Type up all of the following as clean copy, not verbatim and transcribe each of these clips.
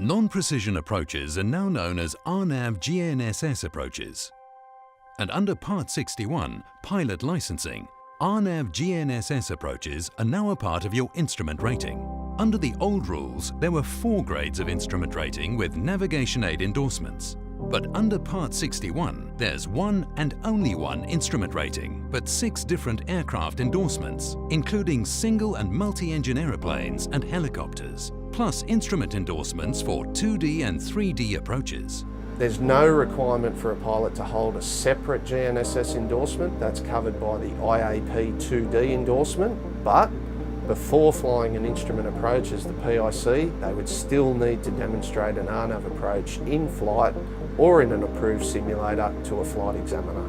Non-precision approaches are now known as RNAV GNSS approaches. And under Part 61, Pilot Licensing, RNAV GNSS approaches are now a part of your instrument rating. Under the old rules, there were 4 grades of instrument rating with navigation aid endorsements. But under Part 61, there's one and only one instrument rating, but 6 different aircraft endorsements, including single and multi-engine aeroplanes and helicopters, plus instrument endorsements for 2D and 3D approaches. There's no requirement for a pilot to hold a separate GNSS endorsement. That's covered by the IAP 2D endorsement, but before flying an instrument approach as the PIC, they would still need to demonstrate an RNAV approach in flight or in an approved simulator to a flight examiner.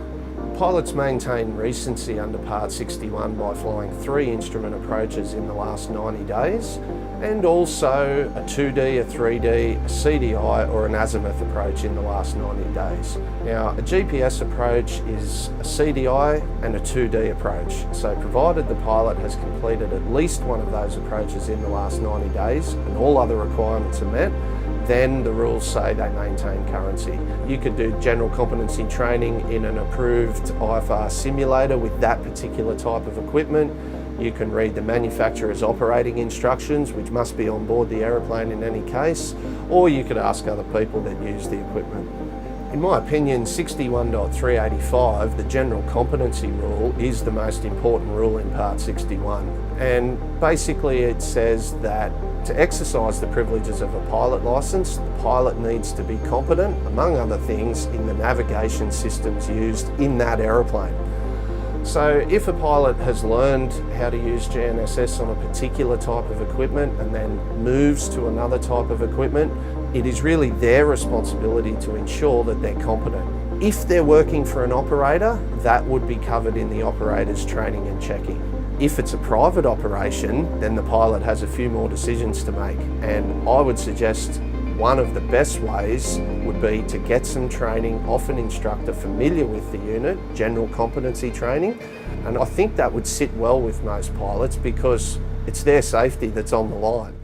Pilots maintain recency under Part 61 by flying 3 instrument approaches in the last 90 days, and also a 2D, a 3D, a CDI or an azimuth approach in the last 90 days. Now, a GPS approach is a CDI and a 2D approach, so provided the pilot has completed at least one of those approaches in the last 90 days and all other requirements are met, then the rules say they maintain currency. You could do general competency training in an approved IFR simulator with that particular type of equipment. You can read the manufacturer's operating instructions, which must be on board the aeroplane in any case, or you could ask other people that use the equipment. In my opinion, 61.385, the general competency rule, is the most important rule in Part 61. And basically it says that to exercise the privileges of a pilot licence, the pilot needs to be competent, among other things, in the navigation systems used in that aeroplane. So if a pilot has learned how to use GNSS on a particular type of equipment and then moves to another type of equipment, it is really their responsibility to ensure that they're competent. If they're working for an operator, that would be covered in the operator's training and checking. If it's a private operation, then the pilot has a few more decisions to make, and I would suggest one of the best ways would be to get some training off an instructor familiar with the unit, general competency training, and I think that would sit well with most pilots because it's their safety that's on the line.